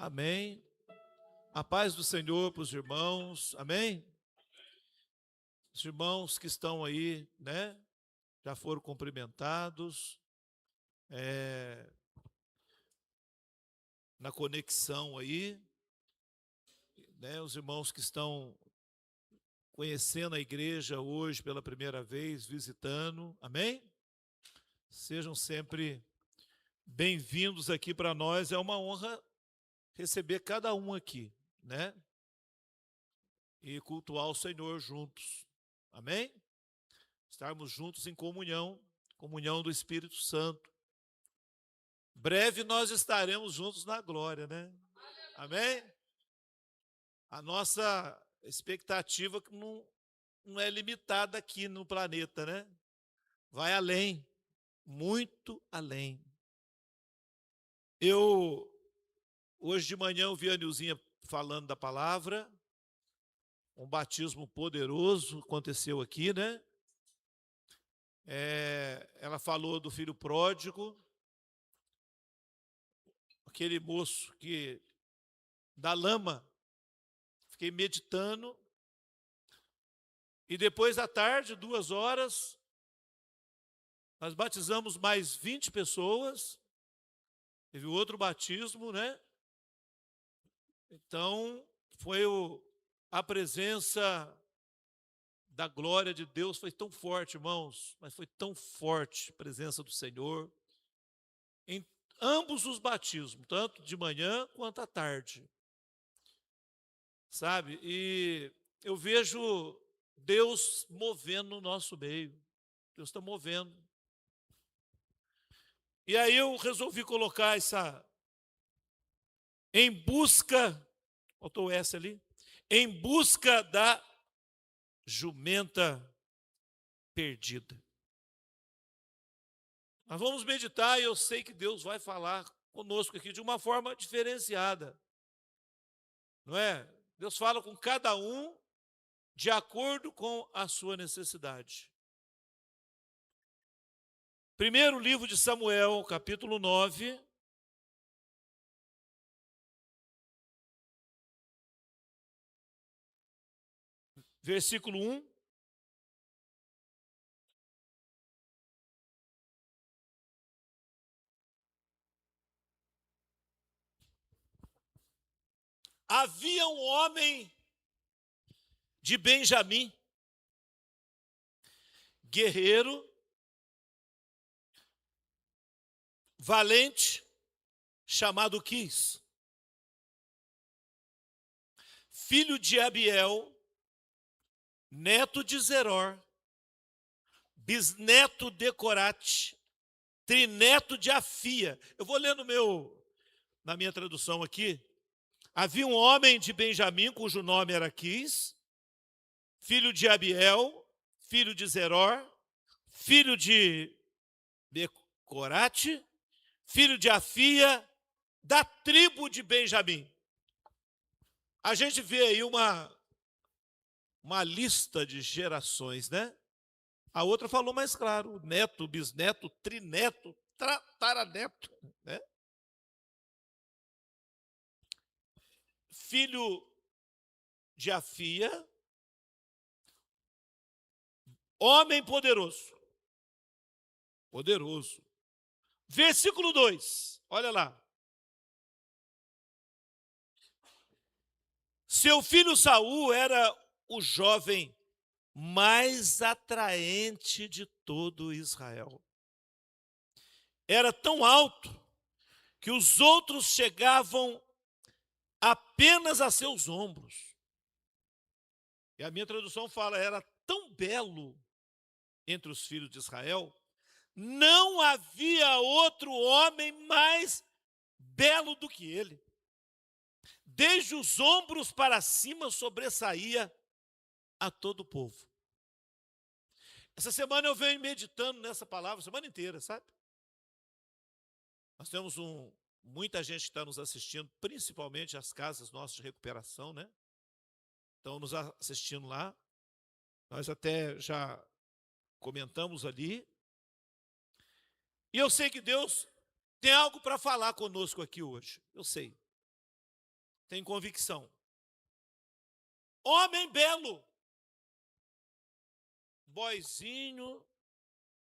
Amém. A paz do Senhor para os irmãos. Amém. Os irmãos que estão aí, né? Já foram cumprimentados. Na conexão aí, né? Os irmãos que estão conhecendo a igreja hoje pela primeira vez, visitando. Amém. Sejam sempre bem-vindos aqui para nós. É uma honra receber cada um aqui, né? E cultuar o Senhor juntos. Amém? Estarmos juntos em comunhão, comunhão do Espírito Santo. Breve nós estaremos juntos na glória, né? Amém? A nossa expectativa não é limitada aqui no planeta, né? Vai além, muito além. Hoje de manhã, eu vi a Nilzinha falando da palavra, um batismo poderoso aconteceu aqui, né? Ela falou do filho pródigo, aquele moço que da lama, fiquei meditando, e depois à tarde, 2 horas, nós batizamos mais 20 pessoas, teve outro batismo, né? Então, foi a presença da glória de Deus, foi tão forte, irmãos, mas foi tão forte a presença do Senhor, em ambos os batismos, tanto de manhã quanto à tarde, sabe? E eu vejo Deus movendo no nosso meio, Deus está movendo. E aí eu resolvi colocar essa, em busca, faltou o S ali, em busca da jumenta perdida. Nós vamos meditar e eu sei que Deus vai falar conosco aqui de uma forma diferenciada, não é? Deus fala com cada um de acordo com a sua necessidade. Primeiro livro de Samuel, capítulo 9. Versículo 1. Havia um homem de Benjamim, guerreiro, valente, chamado Quis, filho de Abiel, neto de Zeror, bisneto de Corate, trineto de Afia. Eu vou ler na minha tradução aqui. Havia um homem de Benjamim, cujo nome era Quis, filho de Abiel, filho de Zeror, filho de Corate, filho de Afia, da tribo de Benjamim. A gente vê aí uma lista de gerações, né? A outra falou mais claro, neto, bisneto, trineto, taraneto, né? Filho de Afia, homem poderoso. Poderoso. Versículo 2, olha lá. Seu filho Saul era o jovem mais atraente de todo Israel. Era tão alto que os outros chegavam apenas a seus ombros. E a minha tradução fala, era tão belo entre os filhos de Israel, não havia outro homem mais belo do que ele. Desde os ombros para cima sobressaía a todo o povo. Essa semana eu venho meditando nessa palavra, a semana inteira, sabe? Nós temos muita gente que está nos assistindo, principalmente as casas nossas de recuperação, né? Estão nos assistindo lá. Nós até já comentamos ali. E eu sei que Deus tem algo para falar conosco aqui hoje. Eu sei. tem convicção. Homem belo, boizinho,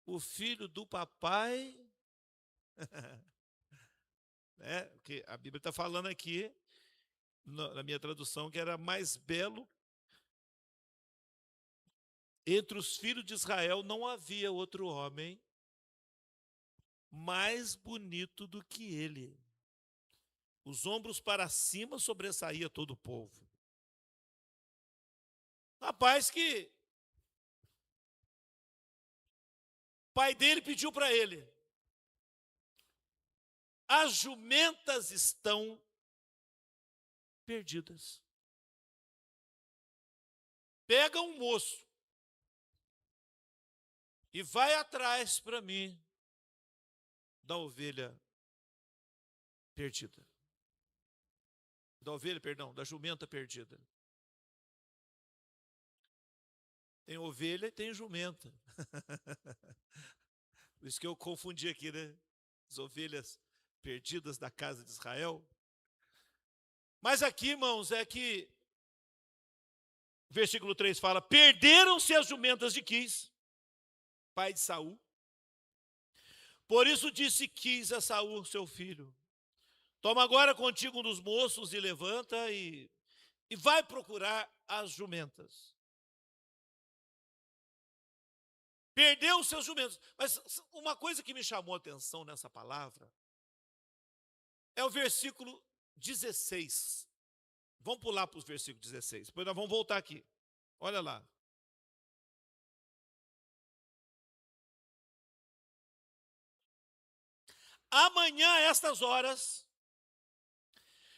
o filho do papai, né? Porque a Bíblia está falando aqui, na minha tradução, que era mais belo. Entre os filhos de Israel não havia outro homem mais bonito do que ele. Os ombros para cima sobressaía todo o povo. Rapaz que o pai dele pediu para ele: as jumentas estão perdidas. Pega um moço e vai atrás para mim da ovelha perdida. Da jumenta perdida. Tem ovelha e tem jumenta. Por isso que eu confundi aqui, né? As ovelhas perdidas da casa de Israel. Mas aqui, irmãos, é que o versículo 3 fala: perderam-se as jumentas de Quis, pai de Saul. Por isso disse Quis a Saul, seu filho: toma agora contigo um dos moços e levanta e vai procurar as jumentas. Perdeu os seus jumentos. Mas uma coisa que me chamou a atenção nessa palavra é o versículo 16. Vamos pular para os versículos 16. Depois nós vamos voltar aqui. Olha lá. Amanhã, a estas horas,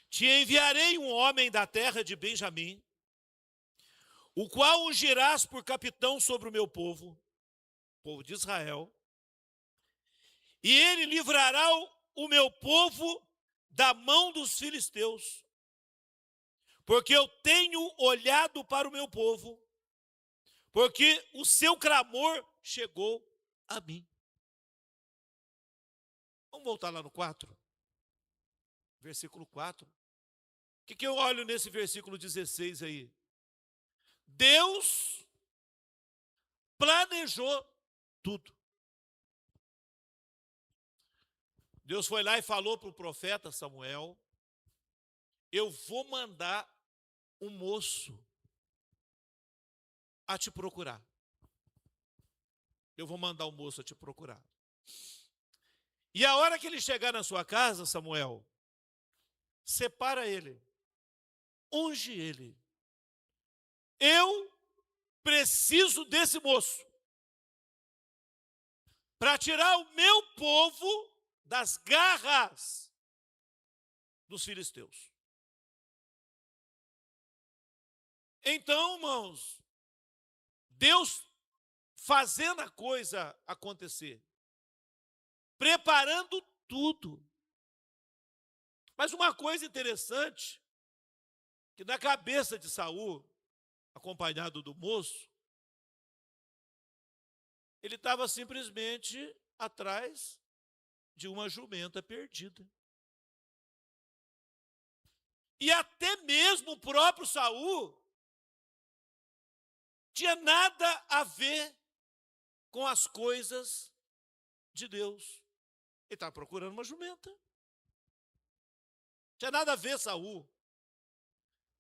te enviarei um homem da terra de Benjamim, o qual ungirás por capitão sobre o meu povo de Israel, e ele livrará o meu povo da mão dos filisteus, porque eu tenho olhado para o meu povo, porque o seu clamor chegou a mim. Vamos voltar lá no 4, versículo 4. O que eu olho nesse versículo 16 aí? Deus planejou tudo. Deus foi lá e falou para o profeta Samuel: eu vou mandar um moço a te procurar. Eu vou mandar um moço a te procurar. E a hora que ele chegar na sua casa, Samuel, separa ele, unge ele. Eu preciso desse moço para tirar o meu povo das garras dos filisteus. Então, irmãos, Deus fazendo a coisa acontecer, preparando tudo. Mas uma coisa interessante, que na cabeça de Saul, acompanhado do moço, ele estava simplesmente atrás de uma jumenta perdida. E até mesmo o próprio Saul tinha nada a ver com as coisas de Deus. Ele estava procurando uma jumenta. Tinha nada a ver, Saul.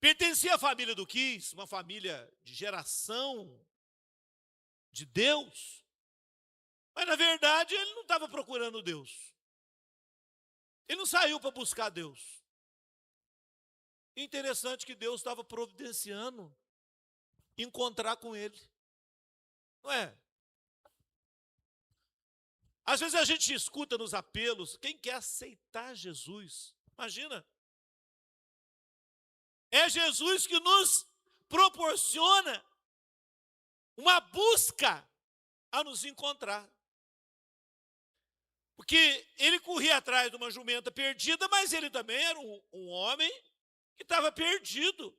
Pertencia à família do Quis, uma família de geração de Deus. Mas, na verdade, ele não estava procurando Deus. Ele não saiu para buscar Deus. Interessante que Deus estava providenciando encontrar com ele. Não é? Às vezes a gente escuta nos apelos, quem quer aceitar Jesus, imagina. É Jesus que nos proporciona uma busca a nos encontrar. Porque ele corria atrás de uma jumenta perdida, mas ele também era um homem que estava perdido,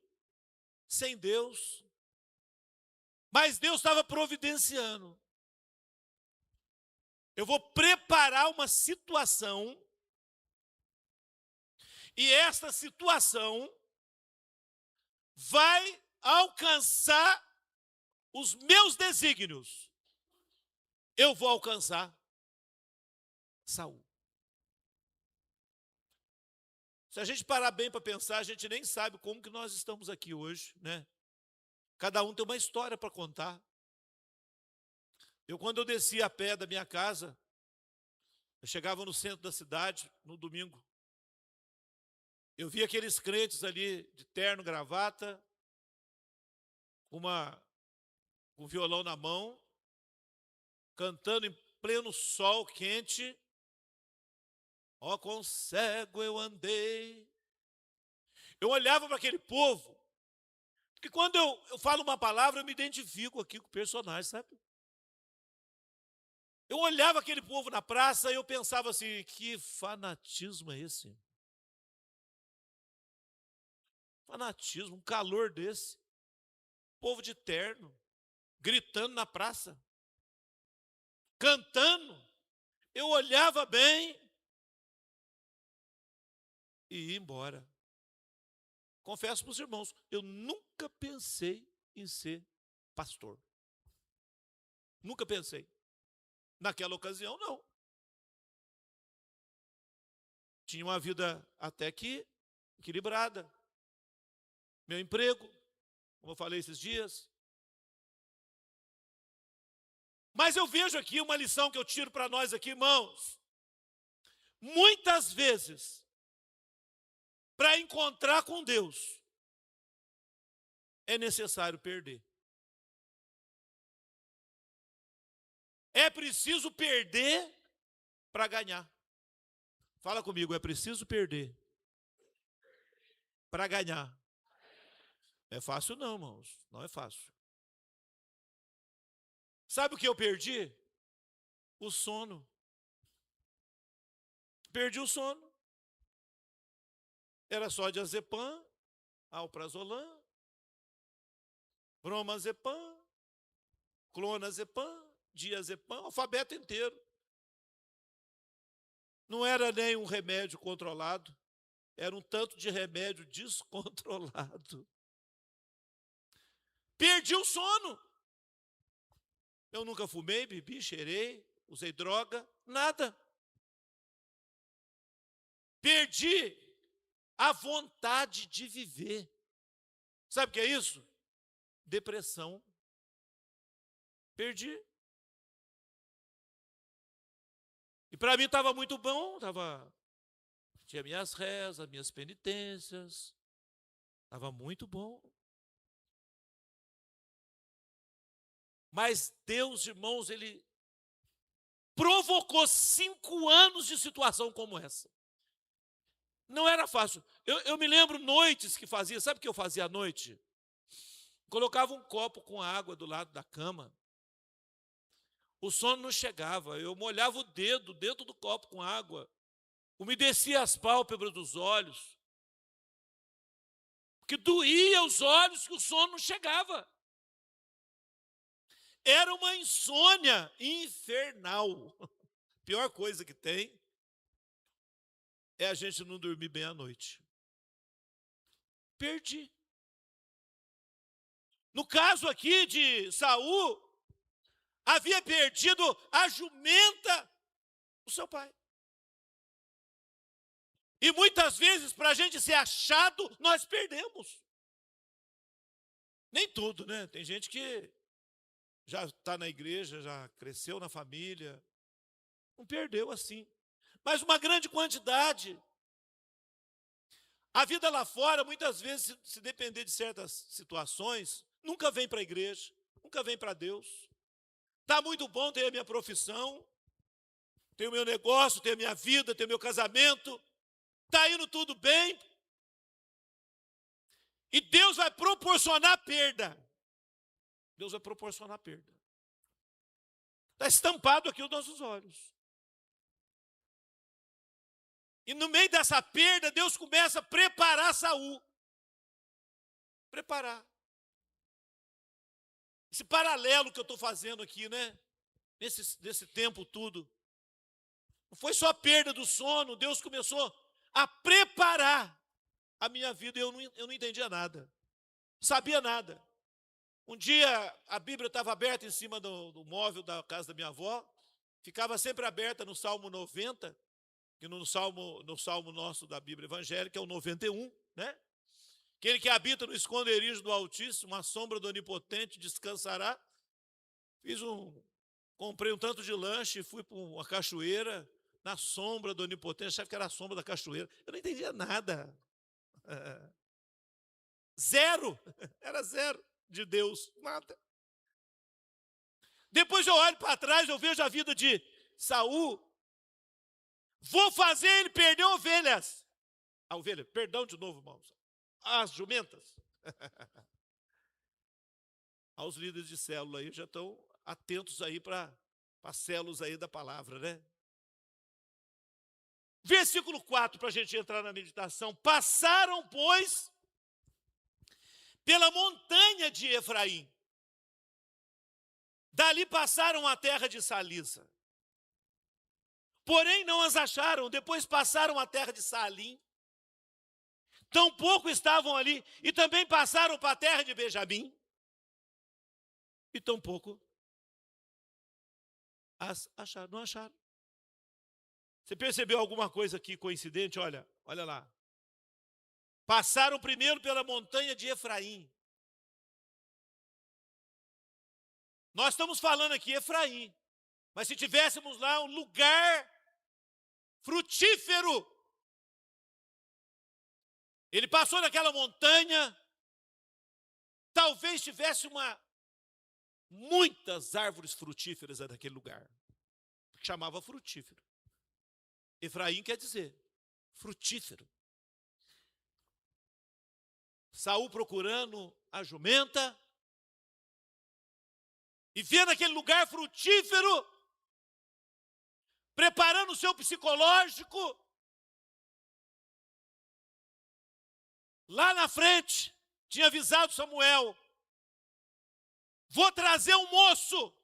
sem Deus. Mas Deus estava providenciando. Eu vou preparar uma situação, e esta situação vai alcançar os meus desígnios. Eu vou alcançar Saul. Se a gente parar bem para pensar, a gente nem sabe como que nós estamos aqui hoje, né? Cada um tem uma história para contar. Quando eu descia a pé da minha casa, eu chegava no centro da cidade, no domingo. Eu via aqueles crentes ali, de terno, gravata, com violão na mão, cantando em pleno sol quente. Ó, quão cego eu andei. Eu olhava para aquele povo, porque quando eu falo uma palavra, eu me identifico aqui com o personagem, sabe? Eu olhava aquele povo na praça e eu pensava assim, que fanatismo é esse? Fanatismo, um calor desse. Povo de terno, gritando na praça, cantando. Eu olhava bem e ia embora. Confesso para os irmãos, eu nunca pensei em ser pastor. Nunca pensei. Naquela ocasião, não. Tinha uma vida até que equilibrada. Meu emprego, como eu falei esses dias. Mas eu vejo aqui uma lição que eu tiro para nós aqui, irmãos. Muitas vezes, para encontrar com Deus, é necessário perder. É preciso perder para ganhar. Fala comigo, é preciso perder para ganhar. Não é fácil não, irmãos. Não é fácil. Sabe o que eu perdi? O sono. Perdi o sono. Era só diazepam, alprazolam, bromazepam, clonazepam, diazepam, alfabeto inteiro. Não era nem um remédio controlado, era um tanto de remédio descontrolado. Perdi o sono. Eu nunca fumei, bebi, cheirei, usei droga, nada. Perdi a vontade de viver. Sabe o que é isso? Depressão. Perdi. E para mim estava muito bom, tinha minhas rezas, minhas penitências, estava muito bom. Mas Deus, irmãos, Ele provocou 5 anos de situação como essa. Não era fácil. Eu me lembro noites que fazia, sabe o que eu fazia à noite? Colocava um copo com água do lado da cama. O sono não chegava, eu molhava o dedo dentro do copo com água, umedecia as pálpebras dos olhos, porque doía os olhos que o sono não chegava. Era uma insônia infernal. A pior coisa que tem é a gente não dormir bem à noite. Perdi. No caso aqui de Saul, havia perdido a jumenta do seu pai. E muitas vezes, para a gente ser achado, nós perdemos. Nem tudo, né? Tem gente que já está na igreja, já cresceu na família, não perdeu assim. Mas uma grande quantidade. A vida lá fora, muitas vezes, se depender de certas situações, nunca vem para a igreja, nunca vem para Deus. Está muito bom ter a minha profissão, ter o meu negócio, ter a minha vida, ter o meu casamento. Está indo tudo bem. E Deus vai proporcionar perda. Deus vai proporcionar perda. Está estampado aqui aos nossos olhos. E no meio dessa perda, Deus começa a preparar Saul. Preparar. Esse paralelo que eu estou fazendo aqui, né? Nesse tempo tudo. Não foi só a perda do sono, Deus começou a preparar a minha vida e eu não entendia nada. sabia nada. Um dia a Bíblia estava aberta em cima do móvel da casa da minha avó, ficava sempre aberta no Salmo 90, que no salmo nosso da Bíblia evangélica é o 91, né? Aquele que habita no esconderijo do Altíssimo, a sombra do Onipotente descansará. Comprei um tanto de lanche e fui para uma cachoeira na sombra do Onipotente, achava que era a sombra da cachoeira. Eu não entendia nada. Zero, era zero de Deus, nada. Depois eu olho para trás, eu vejo a vida de Saul. Vou fazer ele perder ovelhas. A ovelha, perdão de novo, irmãos. As jumentas. Aos líderes de célula aí já estão atentos aí para as células aí da palavra, né? Versículo 4, para a gente entrar na meditação. Passaram, pois, pela montanha de Efraim. Dali passaram a terra de Salisa. Porém não as acharam. Depois passaram a terra de Salim. Tampouco estavam ali. E também passaram para a terra de Benjamim. E tampouco as acharam. Não acharam. Você percebeu alguma coisa aqui coincidente? Olha lá. Passaram primeiro pela montanha de Efraim. Nós estamos falando aqui Efraim. Mas se tivéssemos lá um lugar frutífero, ele passou naquela montanha, talvez tivesse muitas árvores frutíferas naquele lugar, que chamava frutífero. Efraim quer dizer frutífero. Saul procurando a jumenta e vendo aquele lugar frutífero, preparando o seu psicológico, lá na frente, tinha avisado Samuel: vou trazer um moço,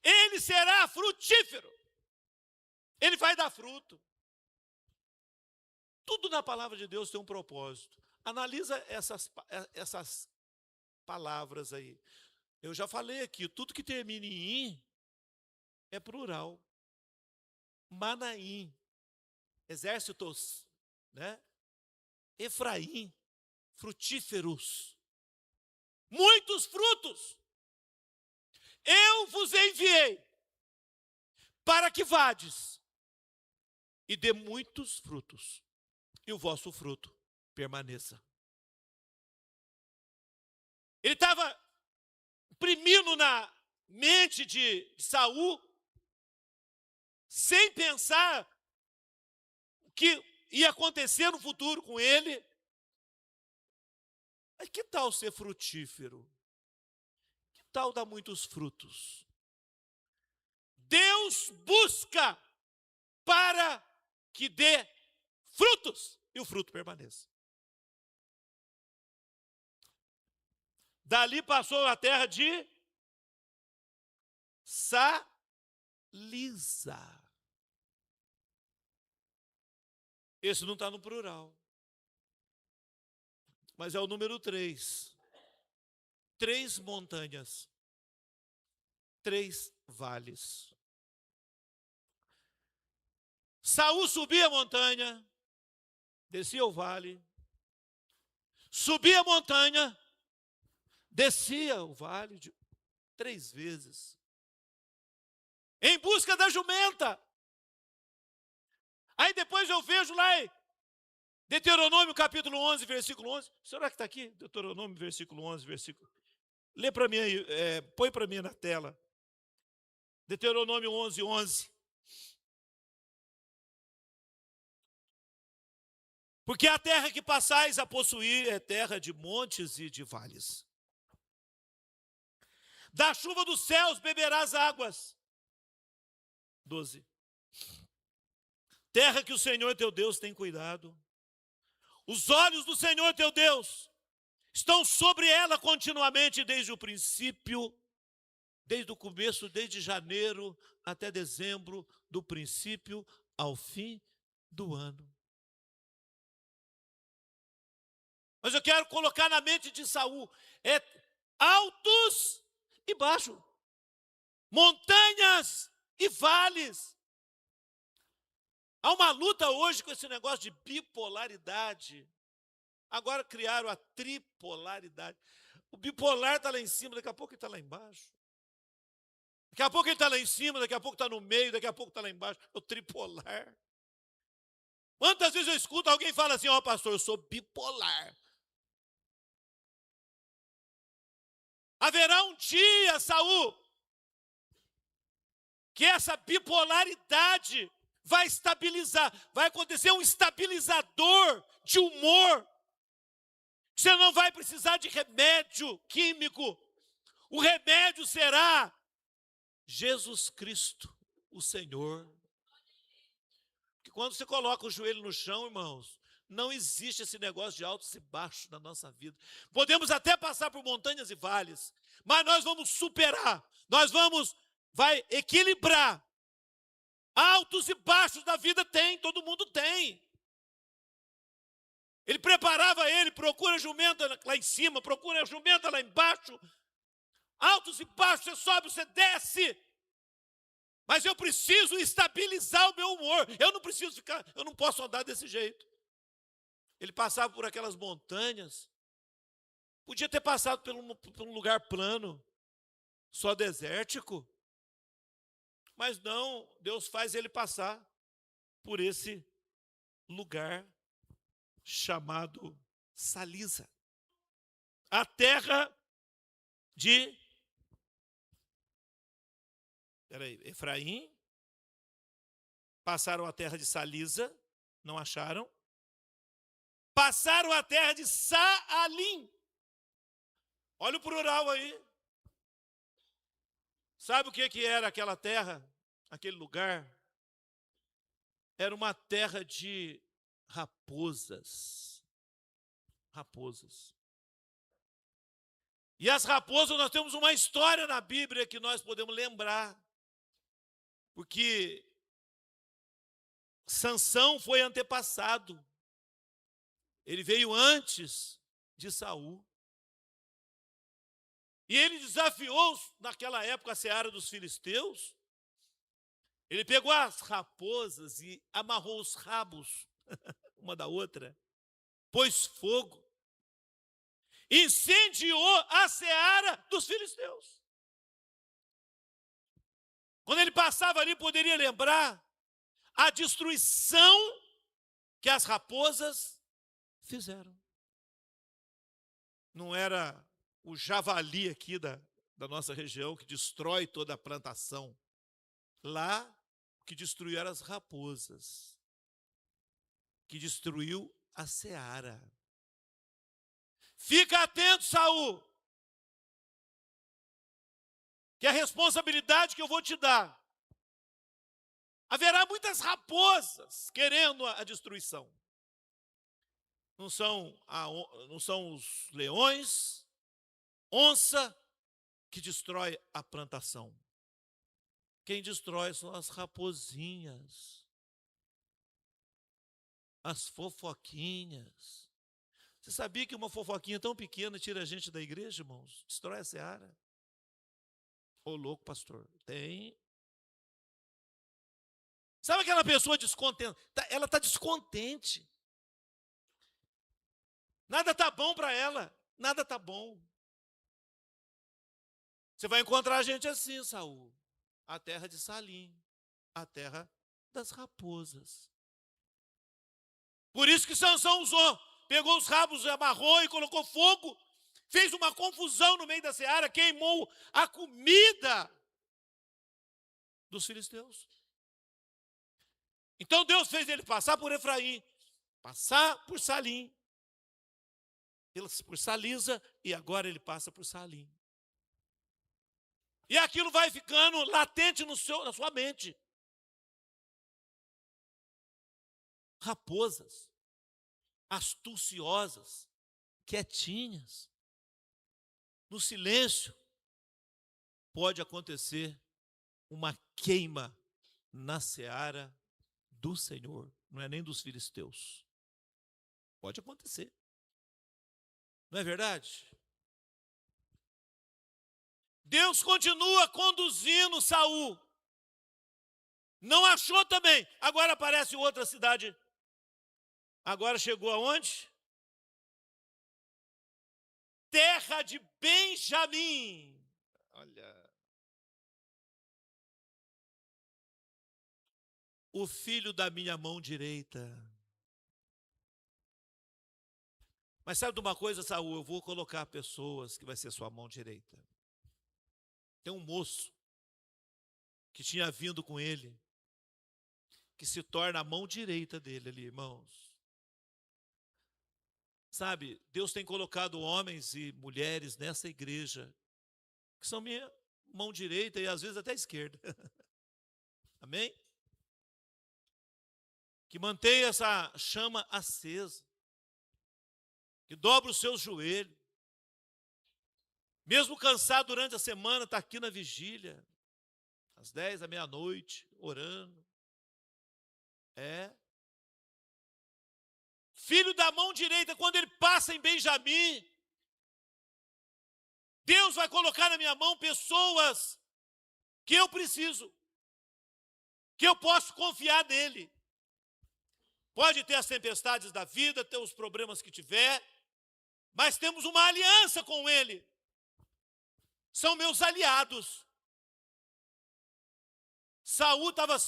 ele será frutífero, ele vai dar fruto. Tudo na palavra de Deus tem um propósito. Analisa essas palavras aí. Eu já falei aqui, tudo que termina em "im" é plural. Manaim, exércitos, né? Efraim, frutíferos, muitos frutos. Eu vos enviei para que vades e dê muitos frutos, e o vosso fruto permaneça. Ele estava imprimindo na mente de Saul, sem pensar o que ia acontecer no futuro com ele. Mas que tal ser frutífero? Que tal dar muitos frutos? Deus busca para que dê frutos e o fruto permaneça. Dali passou a terra de Salisa. Esse não está no plural, mas é o número 3. 3 montanhas, 3 vales. Saul subia a montanha, descia o vale, subia a montanha, descia o vale 3 vezes, em busca da jumenta. Aí depois eu vejo lá em Deuteronômio capítulo 11, versículo 11. Será que está aqui? Deuteronômio versículo 11, versículo. Lê para mim aí, põe para mim na tela. Deuteronômio 11, 11. Porque a terra que passais a possuir é terra de montes e de vales. Da chuva dos céus beberás águas. 12. Terra que o Senhor teu Deus tem cuidado. Os olhos do Senhor teu Deus estão sobre ela continuamente desde o princípio, desde o começo, desde janeiro até dezembro, do princípio ao fim do ano. Mas eu quero colocar na mente de Saul, é altos e baixos, montanhas e vales. Há uma luta hoje com esse negócio de bipolaridade. Agora criaram a tripolaridade. O bipolar está lá em cima, daqui a pouco ele está lá embaixo. Daqui a pouco ele está lá em cima, daqui a pouco está no meio, daqui a pouco está lá embaixo. É o tripolar. Quantas vezes eu escuto alguém falar assim, ó, pastor, eu sou bipolar. Haverá um dia, Saul, que essa bipolaridade vai estabilizar, vai acontecer um estabilizador de humor. Você não vai precisar de remédio químico. O remédio será Jesus Cristo, o Senhor. Porque quando você coloca o joelho no chão, irmãos, não existe esse negócio de altos e baixos na nossa vida. Podemos até passar por montanhas e vales, mas nós vamos superar, vai equilibrar. Altos e baixos da vida tem, todo mundo tem. Ele preparava ele, procura a jumenta lá em cima, procura a jumenta lá embaixo. Altos e baixos, você sobe, você desce. Mas eu preciso estabilizar o meu humor. Eu não posso andar desse jeito. Ele passava por aquelas montanhas. Podia ter passado por um lugar plano, só desértico. Mas não, Deus faz ele passar por esse lugar chamado Salisa. A terra de Efraim. Passaram a terra de Salisa, não acharam. Passaram a terra de Saalim. Olha o plural aí. Sabe o que era aquela terra, aquele lugar? Era uma terra de raposas. Raposas. E as raposas, nós temos uma história na Bíblia que nós podemos lembrar. Porque Sansão foi antepassado. Ele veio antes de Saul. E ele desafiou, naquela época, a seara dos filisteus. Ele pegou as raposas e amarrou os rabos, uma da outra, pôs fogo, incendiou a seara dos filisteus. Quando ele passava ali, poderia lembrar a destruição que as raposas fizeram. Não era o javali aqui da nossa região que destrói toda a plantação. Lá, o que destruiu eram as raposas, que destruiu a seara. Fica atento, Saul, que a responsabilidade que eu vou te dar, haverá muitas raposas querendo a destruição. Não são os leões, onça, que destrói a plantação. Quem destrói são as raposinhas, as fofoquinhas. Você sabia que uma fofoquinha tão pequena tira a gente da igreja, irmãos? Destrói a seara. Ô, louco, pastor. Tem. Sabe aquela pessoa descontente? Ela está descontente. Nada está bom para ela. Nada está bom. Você vai encontrar gente assim, Saul. A terra de Salim. A terra das raposas. Por isso que Sansão usou. Pegou os rabos, amarrou e colocou fogo. Fez uma confusão no meio da seara. Queimou a comida dos filisteus. Então Deus fez ele passar por Efraim, passar por Salim, por Salisa, e agora ele passa por Salim. E aquilo vai ficando latente na sua mente. Raposas, astuciosas, quietinhas, no silêncio, pode acontecer uma queima na seara do Senhor, não é nem dos filisteus. Pode acontecer. Não é verdade? Deus continua conduzindo Saul. Não achou também. Agora aparece outra cidade. Agora chegou aonde? Terra de Benjamim. Olha. O filho da minha mão direita. Mas sabe de uma coisa, Saul? Eu vou colocar pessoas que vai ser sua mão direita. Tem um moço que tinha vindo com ele, que se torna a mão direita dele ali, irmãos. Sabe, Deus tem colocado homens e mulheres nessa igreja, que são minha mão direita e às vezes até esquerda. Amém? Que mantém essa chama acesa, que dobra os seus joelhos, mesmo cansado durante a semana, está aqui na vigília, às 10 da meia-noite, orando. Filho da mão direita, quando ele passa em Benjamim, Deus vai colocar na minha mão pessoas que eu preciso, que eu posso confiar nele. Pode ter as tempestades da vida, ter os problemas que tiver, mas temos uma aliança com ele. São meus aliados. Saul estava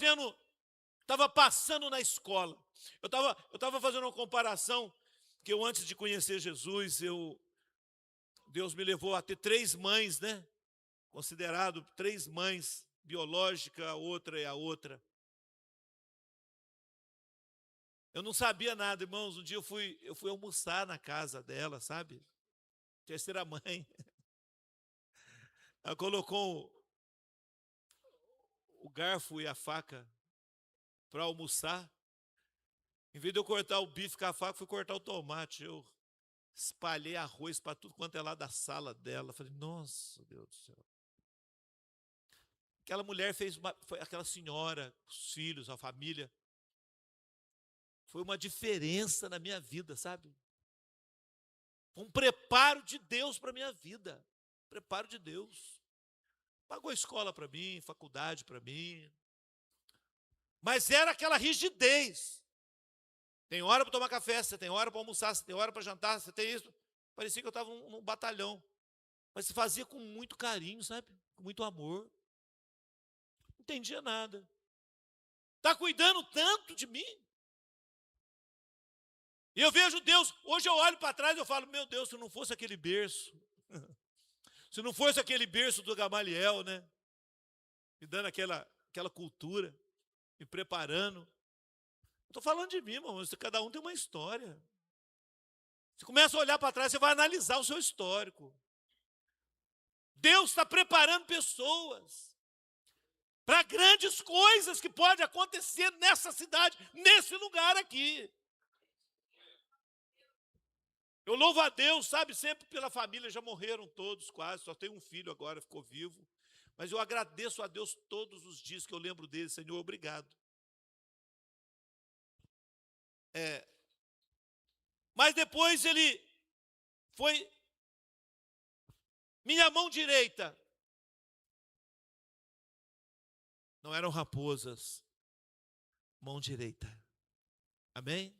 passando na escola. Eu estava fazendo uma comparação, que eu antes de conhecer Jesus, Deus me levou a ter 3 mães, né? Considerado 3 mães, biológica, a outra é a outra. Eu não sabia nada, irmãos. Um dia eu fui almoçar na casa dela, sabe? Terceira mãe. Ela colocou o garfo e a faca para almoçar. Em vez de eu cortar o bife com a faca, fui cortar o tomate. Eu espalhei arroz para tudo quanto é lá da sala dela. Falei, nossa, Deus do céu. Aquela mulher foi aquela senhora, os filhos, a família. Foi uma diferença na minha vida, sabe? Um preparo de Deus para a minha vida. Preparo de Deus. Pagou escola para mim, faculdade para mim. Mas era aquela rigidez. Tem hora para tomar café, você tem hora para almoçar, você tem hora para jantar, você tem isso. Parecia que eu estava num batalhão. Mas se fazia com muito carinho, sabe? Com muito amor. Não entendia nada. Está cuidando tanto de mim. E eu vejo Deus, hoje eu olho para trás e eu falo, meu Deus, se não fosse aquele berço, se não fosse aquele berço do Gamaliel, né? Me dando aquela cultura, me preparando. Estou falando de mim, irmão, cada um tem uma história. Você começa a olhar para trás, você vai analisar o seu histórico. Deus está preparando pessoas para grandes coisas que podem acontecer nessa cidade, nesse lugar aqui. Eu louvo a Deus, sabe, sempre pela família, já morreram todos quase, só tem um filho agora, ficou vivo. Mas eu agradeço a Deus todos os dias que eu lembro dele, Senhor, obrigado. Mas depois ele foi minha mão direita. Não eram raposas, mão direita. Amém?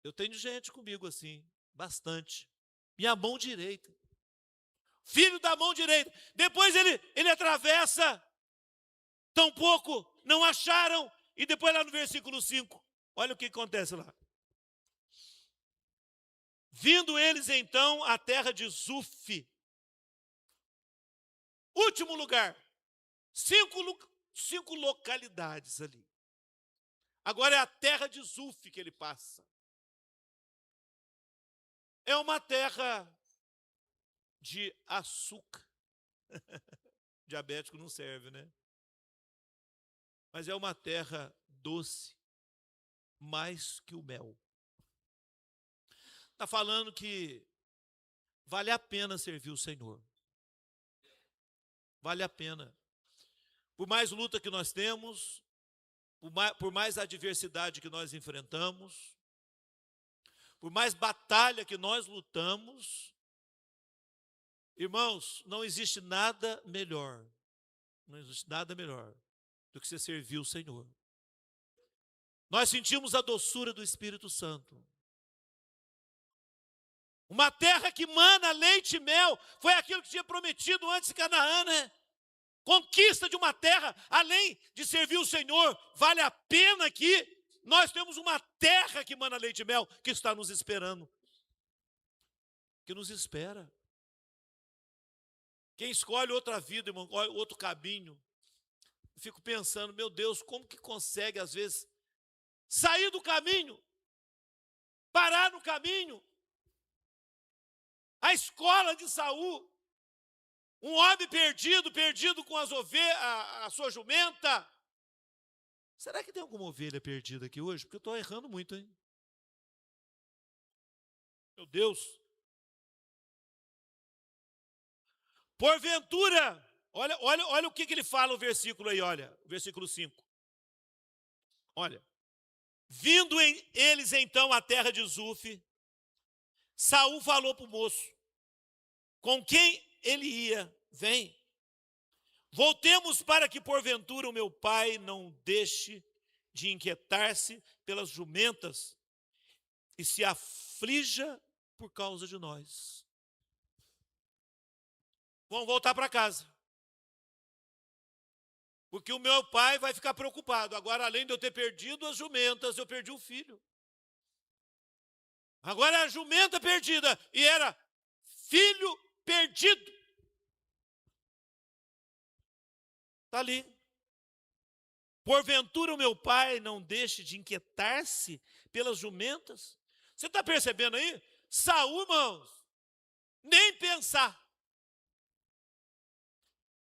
Eu tenho gente comigo assim, bastante. Minha mão direita. Filho da mão direita. Depois ele atravessa. Tampouco não acharam. E depois lá no versículo 5, olha o que acontece lá. Vindo eles então à terra de Zuf. Último lugar. 5 localidades ali. Agora é a terra de Zuf que ele passa. É uma terra de açúcar. Diabético não serve, né? Mas é uma terra doce, mais que o mel. Está falando que vale a pena servir o Senhor. Vale a pena. Por mais luta que nós temos, por mais adversidade que nós enfrentamos, por mais batalha que nós lutamos, irmãos, não existe nada melhor, não existe nada melhor do que você servir o Senhor. Nós sentimos a doçura do Espírito Santo. Uma terra que mana leite e mel, foi aquilo que tinha prometido antes de Canaã, né? Conquista de uma terra, além de servir o Senhor, vale a pena que nós temos uma terra que mana leite e mel, que está nos esperando. Que nos espera. Quem escolhe outra vida, irmão, outro caminho, eu fico pensando, meu Deus, como que consegue, às vezes, sair do caminho, parar no caminho? A escola de Saul, um homem perdido com as ovelhas, a sua jumenta. Será que tem alguma ovelha perdida aqui hoje? Porque eu estou errando muito, hein? Meu Deus. Porventura, olha o que ele fala o versículo aí, olha, o versículo 5. Olha. Vindo eles então à terra de Zuf, Saul falou para o moço, com quem ele ia, vem, voltemos para que porventura o meu pai não deixe de inquietar-se pelas jumentas e se aflija por causa de nós. Vamos voltar para casa. Porque o meu pai vai ficar preocupado. Agora, além de eu ter perdido as jumentas, eu perdi o filho. Agora é a jumenta perdida e era filho perdido. Está ali. Porventura o meu pai não deixe de inquietar-se pelas jumentas. Você está percebendo aí? Saul, irmãos, nem pensar.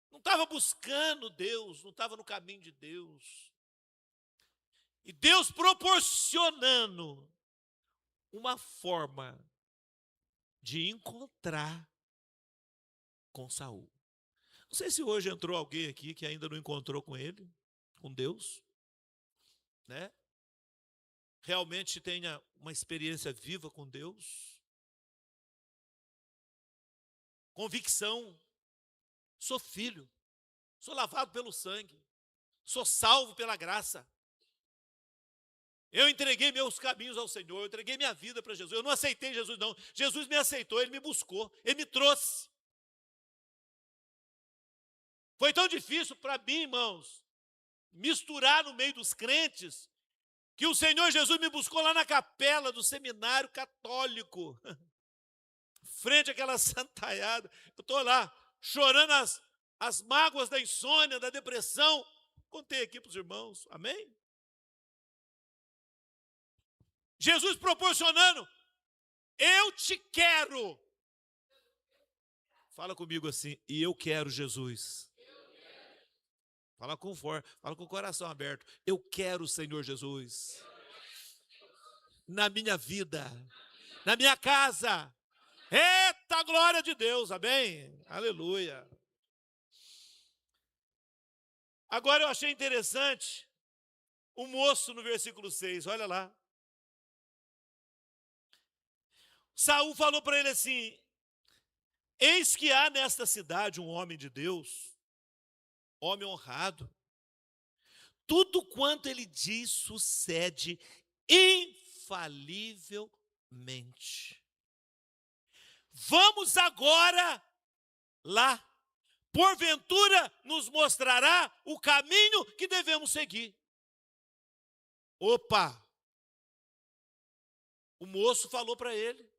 Não estava buscando Deus, não estava no caminho de Deus. E Deus proporcionando uma forma de encontrar com Saul. Não sei se hoje entrou alguém aqui que ainda não encontrou com ele, com Deus, né? Realmente tenha uma experiência viva com Deus. Convicção. Sou filho. Sou lavado pelo sangue. Sou salvo pela graça. Eu entreguei meus caminhos ao Senhor, eu entreguei minha vida para Jesus. Eu não aceitei Jesus, não. Jesus me aceitou, Ele me buscou, Ele me trouxe. Foi tão difícil para mim, irmãos, misturar no meio dos crentes, que o Senhor Jesus me buscou lá na capela do seminário católico, frente àquela santaiada. Eu estou lá, chorando as mágoas da insônia, da depressão. Contei aqui para os irmãos, amém? Jesus proporcionando, eu te quero. Fala comigo assim, e eu quero Jesus. Fala com força, fala com o coração aberto. Eu quero o Senhor Jesus. Na minha vida, na minha casa. Eita glória de Deus, amém? Aleluia. Agora eu achei interessante o moço no versículo 6, olha lá. Saul falou para ele assim, eis que há nesta cidade um homem de Deus, homem honrado. Tudo quanto ele diz sucede infalivelmente. Vamos agora lá. Porventura nos mostrará o caminho que devemos seguir. Opa! O moço falou para ele,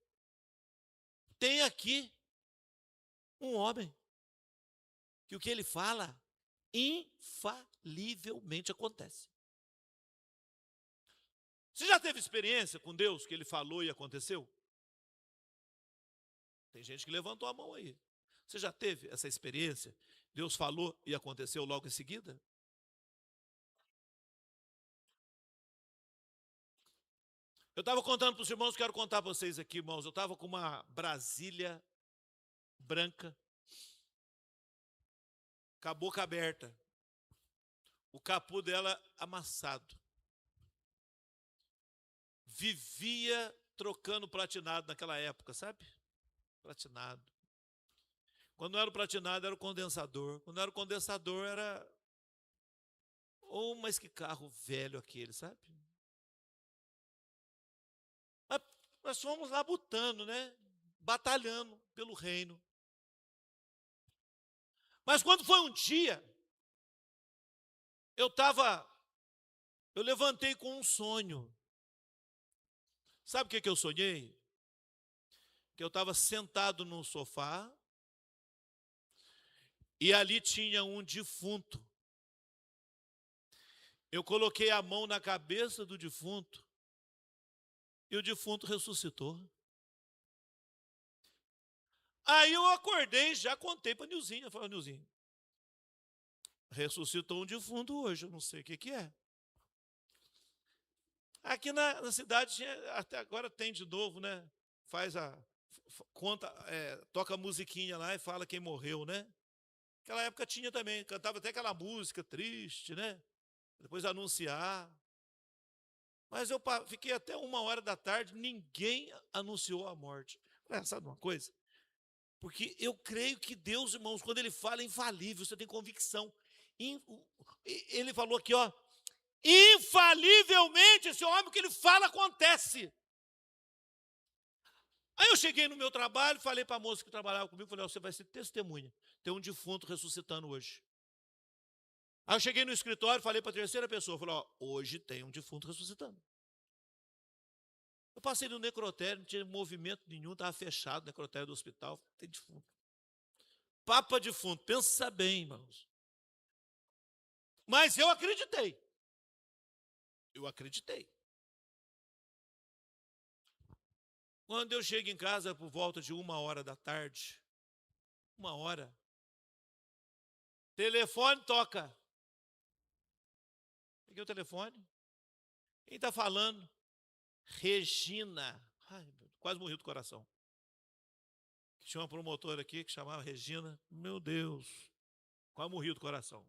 tem aqui um homem que o que ele fala infalivelmente acontece. Você já teve experiência com Deus que ele falou e aconteceu? Tem gente que levantou a mão aí. Você já teve essa experiência? Deus falou e aconteceu logo em seguida? Eu estava contando para os irmãos, quero contar para vocês aqui, irmãos. Eu estava com uma Brasília branca, com a boca aberta, o capô dela amassado. Vivia trocando platinado naquela época, sabe? Platinado. Quando não era o platinado, era o condensador. Quando era o condensador, era... Oh, mas que carro velho aquele, sabe? Mas nós fomos lá botando, né? Batalhando pelo reino. Mas quando foi um dia, eu levantei com um sonho. Sabe o que eu sonhei? Que eu estava sentado num sofá e ali tinha um defunto. Eu coloquei a mão na cabeça do defunto e o defunto ressuscitou. Aí eu acordei, já contei para a Nilzinha. Eu falei, Nilzinha, ressuscitou um defunto hoje, eu não sei o que é. Aqui na cidade, até agora tem de novo, né? Conta, toca a musiquinha lá e fala quem morreu, né? Naquela época tinha também, cantava até aquela música triste, né? Depois anunciar. Mas eu fiquei até 1h da tarde, ninguém anunciou a morte. Sabe uma coisa? Porque eu creio que Deus, irmãos, quando Ele fala é infalível, você tem convicção. Ele falou aqui, ó, infalivelmente, esse homem que Ele fala acontece. Aí eu cheguei no meu trabalho, falei para a moça que trabalhava comigo, falei, ó, você vai ser testemunha, tem um defunto ressuscitando hoje. Aí eu cheguei no escritório, falei para a terceira pessoa, falei, ó, hoje tem um defunto ressuscitando. Eu passei no necrotério, não tinha movimento nenhum, estava fechado o necrotério do hospital, tem defunto. Papa defunto, pensa bem, irmãos. Mas eu acreditei. Eu acreditei. Quando eu chego em casa por volta de 1h da tarde, 1h, telefone toca. Peguei o telefone. Quem está falando? Regina. Ai, quase morri do coração. Tinha uma promotora aqui que chamava Regina. Meu Deus, quase morri do coração.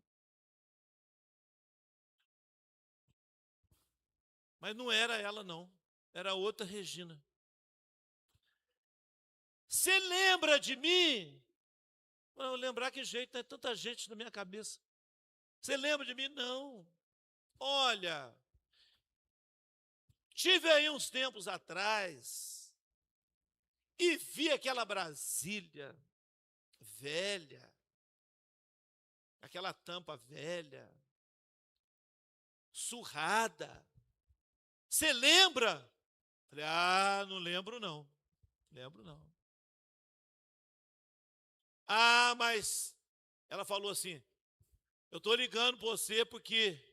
Mas não era ela, não. Era outra Regina. Você lembra de mim? Eu lembrar que jeito, é tanta gente na minha cabeça. Você lembra de mim? Não. Olha, tive aí uns tempos atrás e vi aquela Brasília velha, aquela tampa velha, surrada. Você lembra? Falei, não lembro não. Lembro não. Mas ela falou assim, eu estou ligando para você porque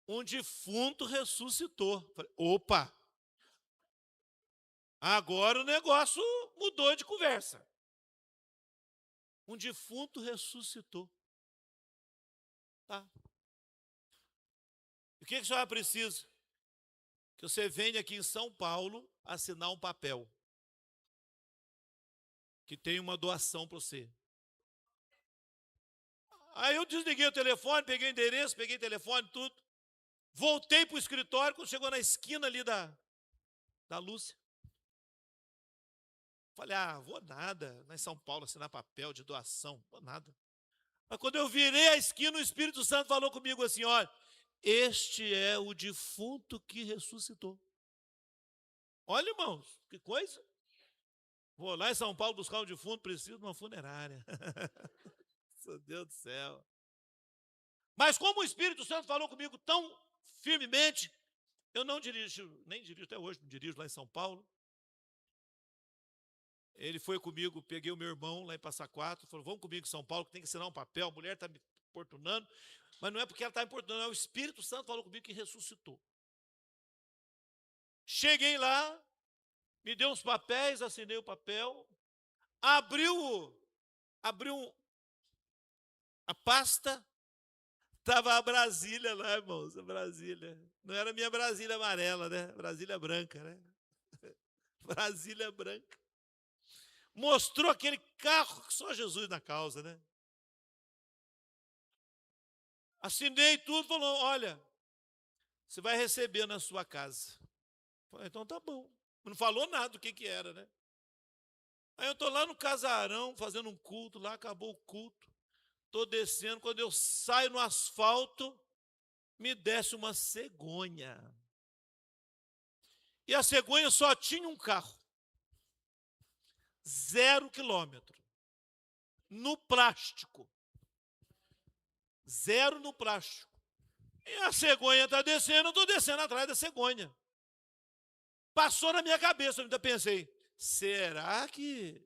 um defunto ressuscitou. Falei, opa, agora o negócio mudou de conversa. Um defunto ressuscitou. Tá. O que a senhora precisa? Que você venha aqui em São Paulo assinar um papel. Que tem uma doação para você. Aí eu desliguei o telefone, peguei o endereço, peguei o telefone, tudo. Voltei para o escritório, quando chegou na esquina ali da Lúcia. Falei, vou nada, lá em São Paulo assinar papel de doação, vou nada. Mas quando eu virei a esquina, o Espírito Santo falou comigo assim, olha, este é o defunto que ressuscitou. Olha, irmãos, que coisa. Vou lá em São Paulo buscar um defunto, preciso de uma funerária. Meu Deus do céu. Mas como o Espírito Santo falou comigo tão firmemente, eu não dirijo, nem dirijo até hoje, não dirijo lá em São Paulo. Ele foi comigo, peguei o meu irmão lá em Passa Quatro, falou, vamos comigo em São Paulo, que tem que assinar um papel, a mulher está me importunando, mas não é porque ela está me importunando, é o Espírito Santo falou comigo que ressuscitou. Cheguei lá, me deu uns papéis, assinei o papel, abriu a pasta, estava a Brasília lá, irmãos, a Brasília. Não era minha Brasília amarela, né? Brasília branca, né? Brasília branca. Mostrou aquele carro que só Jesus na causa, né? Assinei tudo, falou, olha, você vai receber na sua casa. Falei, então tá bom. Não falou nada do que era, né? Aí eu estou lá no casarão, fazendo um culto lá, acabou o culto. Estou descendo, quando eu saio no asfalto, me desce uma cegonha. E a cegonha só tinha um carro. 0 quilômetro. No plástico. 0 no plástico. E a cegonha está descendo, eu estou descendo atrás da cegonha. Passou na minha cabeça, eu ainda pensei, será que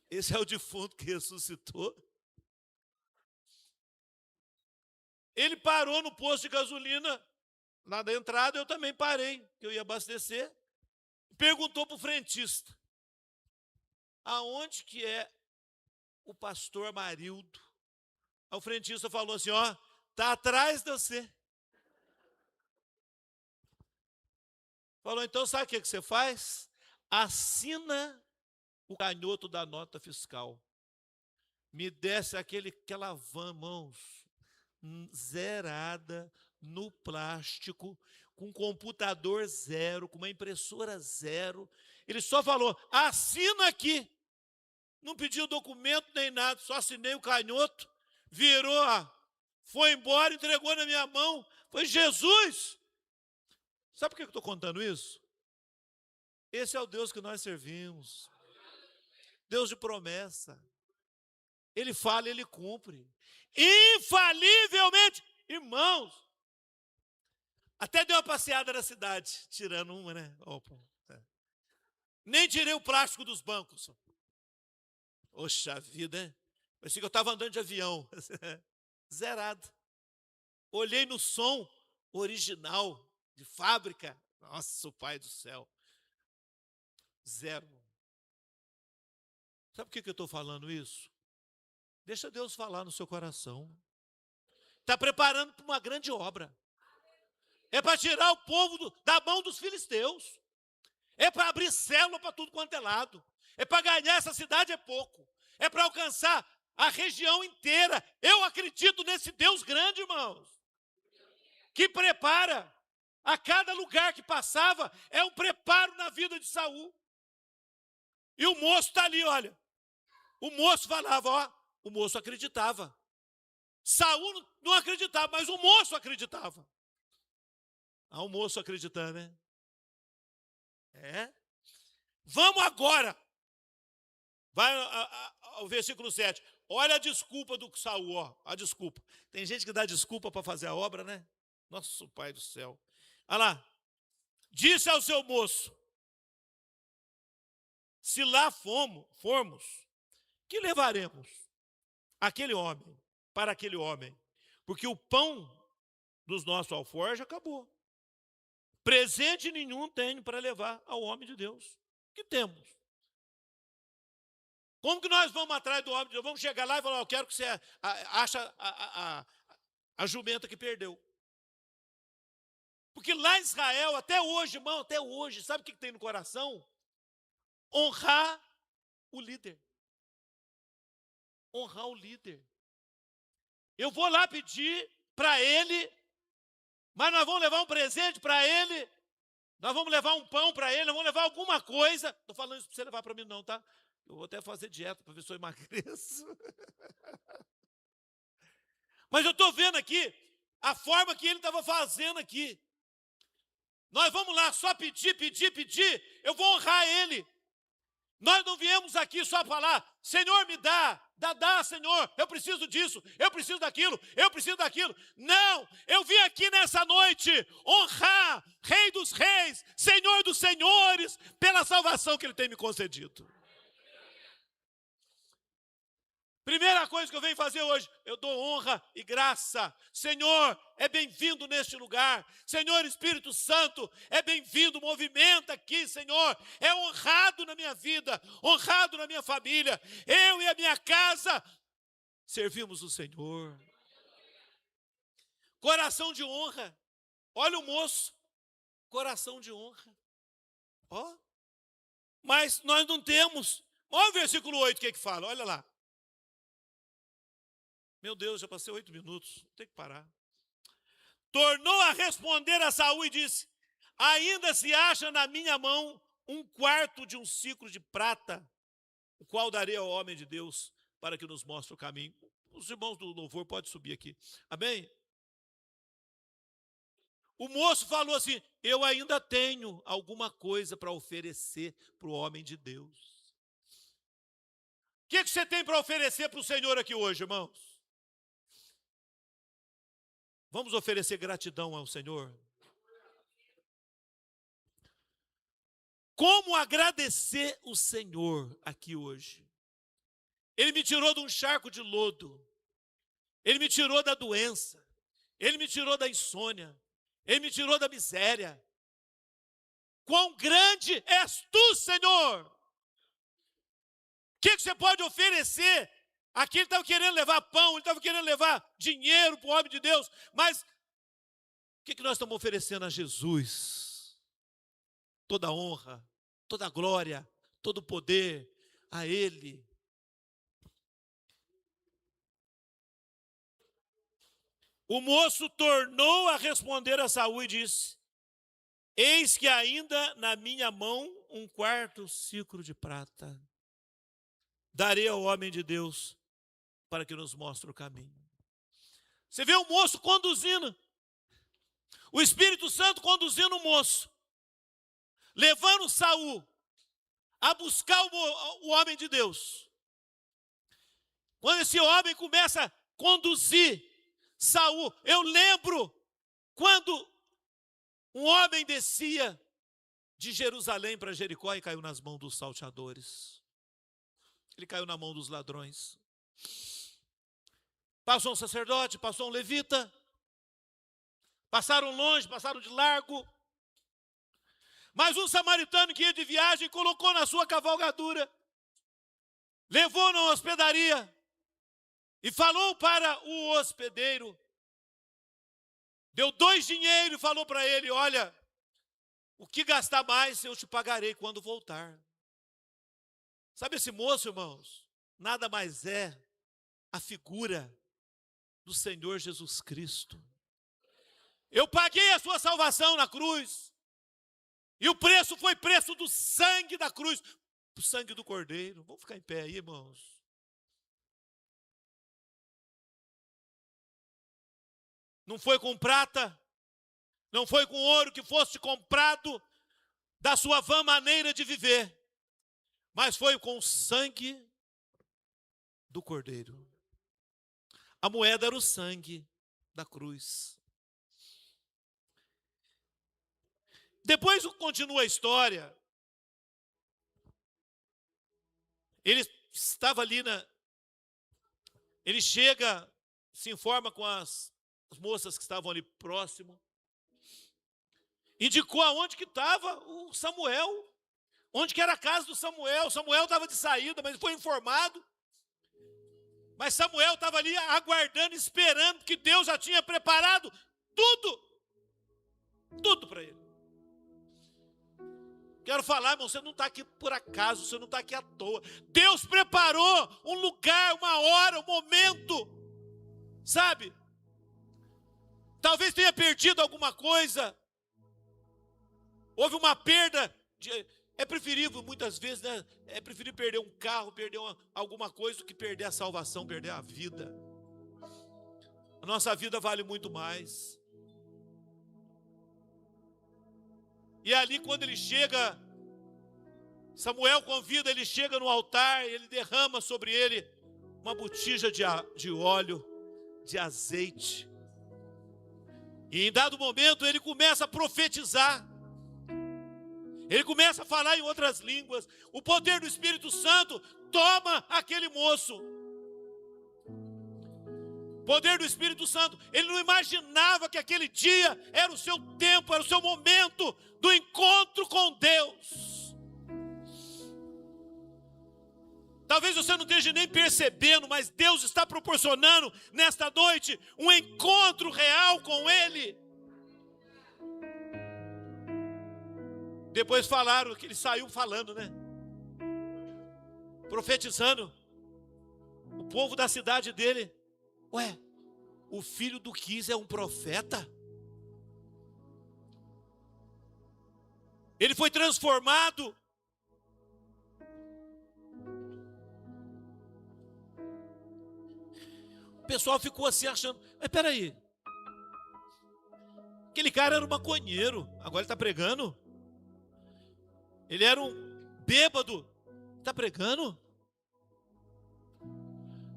esse é o defunto que ressuscitou? Ele parou no posto de gasolina, lá da entrada, eu também parei, que eu ia abastecer. Perguntou para o frentista, aonde que é o pastor Amarildo? Aí o frentista falou assim, ó, está atrás de você. Falou, então sabe o que você faz? Assina o canhoto da nota fiscal. Me desce aquela van, irmãos, zerada, no plástico, com computador 0, com uma impressora 0. Ele só falou, assina aqui. Não pediu documento nem nada, só assinei o canhoto, virou, foi embora, entregou na minha mão. Foi Jesus. Sabe por que eu estou contando isso? Esse é o Deus que nós servimos. Deus de promessa. Ele fala, ele cumpre. Infalivelmente. Irmãos, até deu uma passeada na cidade, tirando uma, né? Opa, nem tirei o plástico dos bancos. Oxa vida, hein? Parecia que eu estava andando de avião. Zerado. Olhei no som original, de fábrica. Nossa, o Pai do céu. 0. Sabe por que eu estou falando isso? Deixa Deus falar no seu coração. Está preparando para uma grande obra. É para tirar o povo da mão dos filisteus. É para abrir célula para tudo quanto é lado. É para ganhar essa cidade é pouco. É para alcançar a região inteira. Eu acredito nesse Deus grande, irmãos. Que prepara. A cada lugar que passava, é um preparo na vida de Saul. E o moço está ali, olha. O moço falava, ó. O moço acreditava. Saul não acreditava, mas o moço acreditava. O moço acreditando, né? Vamos agora. Vai ao versículo 7. Olha a desculpa do Saul, ó. A desculpa. Tem gente que dá desculpa para fazer a obra, né? Nosso Pai do céu. Olha lá. Disse ao seu moço, se lá formos, que levaremos aquele homem, para aquele homem? Porque o pão dos nossos alforjes acabou. Presente nenhum tenho para levar ao homem de Deus. O que temos? Como que nós vamos atrás do homem de Deus? Vamos chegar lá e falar, eu quero que você ache a jumenta que perdeu. Porque lá em Israel, até hoje, irmão, até hoje, sabe o que tem no coração? Honrar o líder. Honrar o líder. Eu vou lá pedir para ele, mas nós vamos levar um presente para ele, nós vamos levar um pão para ele, nós vamos levar alguma coisa. Não estou falando isso para você levar para mim não, tá? Eu vou até fazer dieta para ver se eu emagreço. Mas eu estou vendo aqui a forma que ele estava fazendo aqui. Nós vamos lá só pedir. Eu vou honrar ele. Nós não viemos aqui só falar, Senhor, me dá, Senhor, eu preciso disso, eu preciso daquilo. Não, eu vim aqui nessa noite honrar Rei dos Reis, Senhor dos Senhores, pela salvação que Ele tem me concedido. Primeira coisa que eu venho fazer hoje, eu dou honra e graça. Senhor, é bem-vindo neste lugar. Senhor Espírito Santo, é bem-vindo, movimenta aqui, Senhor. É honrado na minha vida, honrado na minha família. Eu e a minha casa servimos o Senhor. Coração de honra. Olha o moço, coração de honra. Ó, mas nós não temos. Olha o versículo 8, o que fala, olha lá. Meu Deus, já passei 8 minutos, tem que parar. Tornou a responder a Saul e disse, ainda se acha na minha mão 1/4 de um ciclo de prata, o qual darei ao homem de Deus para que nos mostre o caminho. Os irmãos do louvor podem subir aqui. Amém? O moço falou assim: eu ainda tenho alguma coisa para oferecer para o homem de Deus. O que você tem para oferecer para o Senhor aqui hoje, irmãos? Vamos oferecer gratidão ao Senhor? Como agradecer o Senhor aqui hoje? Ele me tirou de um charco de lodo. Ele me tirou da doença. Ele me tirou da insônia. Ele me tirou da miséria. Quão grande és tu, Senhor! O que você pode oferecer? Aqui ele estava querendo levar pão, ele estava querendo levar dinheiro para o homem de Deus, mas o que nós estamos oferecendo a Jesus? Toda a honra, toda a glória, todo o poder a Ele. O moço tornou a responder a Saul e disse: eis que ainda na minha mão 1/4 ciclo de prata. Darei ao homem de Deus para que nos mostre o caminho. Você vê o moço conduzindo, o Espírito Santo conduzindo o moço, levando Saul a buscar o homem de Deus. Quando esse homem começa a conduzir Saul, eu lembro quando um homem descia de Jerusalém para Jericó e caiu nas mãos dos salteadores. Ele caiu na mão dos ladrões. Passou um sacerdote, passou um levita, passaram longe, passaram de largo. Mas um samaritano que ia de viagem colocou na sua cavalgadura, levou na hospedaria e falou para o hospedeiro, deu 2 dinheiros e falou para ele: olha, o que gastar mais eu te pagarei quando voltar. Sabe esse moço, irmãos? Nada mais é a figura do Senhor Jesus Cristo. Eu paguei a sua salvação na cruz. E o preço foi preço do sangue da cruz, o sangue do Cordeiro. Vamos ficar em pé aí, irmãos. Não foi com prata, não foi com ouro que fosse comprado da sua vã maneira de viver, mas foi com o sangue do Cordeiro. A moeda era o sangue da cruz. Depois continua a história. Ele estava ali ele chega, se informa com as moças que estavam ali próximo. Indicou aonde que estava o Samuel. Onde que era a casa do Samuel. Samuel estava de saída, mas foi informado. Mas Samuel estava ali aguardando, esperando, porque Deus já tinha preparado tudo para ele. Quero falar, irmão, você não está aqui por acaso, você não está aqui à toa. Deus preparou um lugar, uma hora, um momento, sabe? Talvez tenha perdido alguma coisa. Houve uma perda. É preferível, muitas vezes, né? É preferível perder um carro, perder alguma coisa, do que perder a salvação, perder a vida. A nossa vida vale muito mais. E ali, quando ele chega, Samuel convida, ele chega no altar, ele derrama sobre ele uma botija de óleo, de azeite. E em dado momento ele começa a profetizar. Ele começa a falar em outras línguas. O poder do Espírito Santo toma aquele moço. Poder do Espírito Santo. Ele não imaginava que aquele dia era o seu tempo, era o seu momento do encontro com Deus. Talvez você não esteja nem percebendo, mas Deus está proporcionando nesta noite um encontro real com Ele. Depois falaram que ele saiu falando, né? Profetizando. O povo da cidade dele: ué, o filho do Quis é um profeta? Ele foi transformado. O pessoal ficou assim achando, mas peraí, aquele cara era um maconheiro, agora ele está pregando? Ele era um bêbado, está pregando?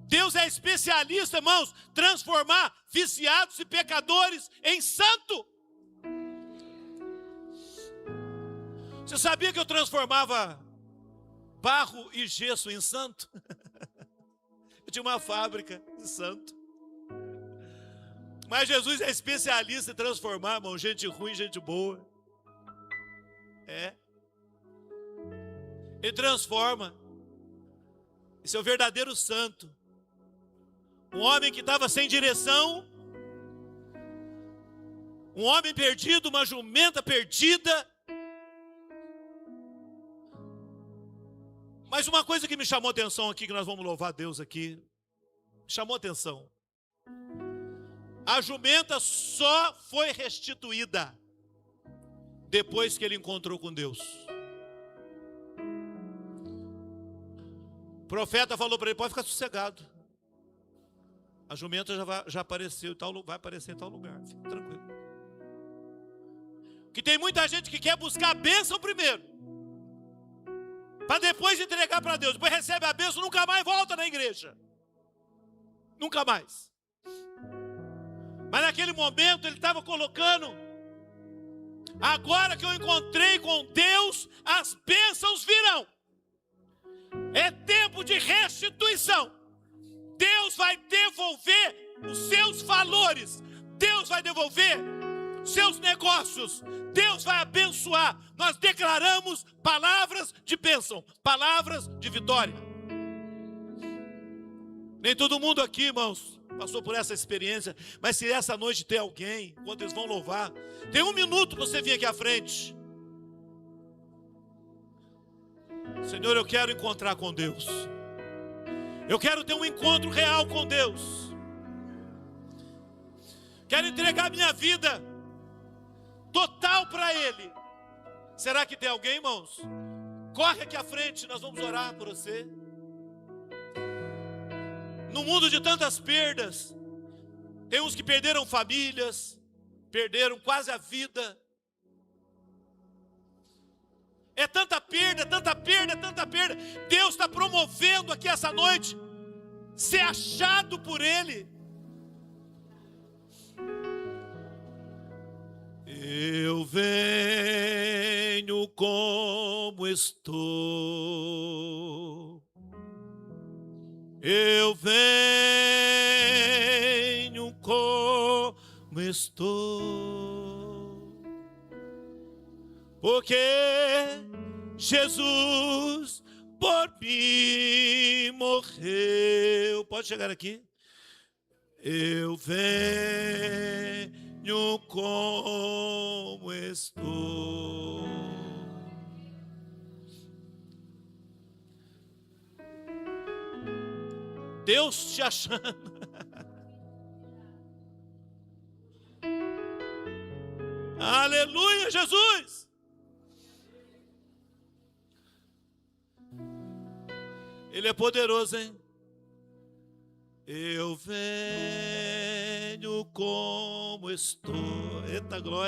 Deus é especialista, irmãos, transformar viciados e pecadores em santo. Você sabia que eu transformava barro e gesso em santo? Eu tinha uma fábrica de santo. Mas Jesus é especialista em transformar, irmão, gente ruim, gente boa. Ele transforma. Esse é o verdadeiro santo. Um homem que estava sem direção, um homem perdido, uma jumenta perdida. Mas uma coisa que me chamou a atenção aqui, que nós vamos louvar a Deus aqui, me chamou a atenção. A jumenta só foi restituída depois que ele encontrou com Deus. O profeta falou para ele, pode ficar sossegado. A jumenta já apareceu em tal lugar, vai aparecer em tal lugar, fica tranquilo. Que tem muita gente que quer buscar a bênção primeiro, para depois entregar para Deus. Depois recebe a bênção, nunca mais volta na igreja. Nunca mais. Mas naquele momento ele estava colocando, agora que eu encontrei com Deus, as bênçãos virão. É tempo de restituição. Deus vai devolver os seus valores. Deus vai devolver seus negócios. Deus vai abençoar. Nós declaramos palavras de bênção, palavras de vitória. Nem todo mundo aqui, irmãos, passou por essa experiência. Mas se essa noite tem alguém, enquanto eles vão louvar, tem 1 minuto para você vir aqui à frente. Senhor, eu quero encontrar com Deus. Eu quero ter um encontro real com Deus. Quero entregar minha vida total para Ele. Será que tem alguém, irmãos? Corre aqui à frente, nós vamos orar por você. No mundo de tantas perdas, tem uns que perderam famílias, perderam quase a vida. É tanta perda, tanta perda, tanta perda. Deus está promovendo aqui essa noite ser achado por Ele. Eu venho como estou. Eu venho como estou. Porque Jesus por mim morreu. Pode chegar aqui. Eu venho como estou. Deus te achando. Aleluia, Jesus. Ele é poderoso, hein? Eu venho como estou. Eita glória.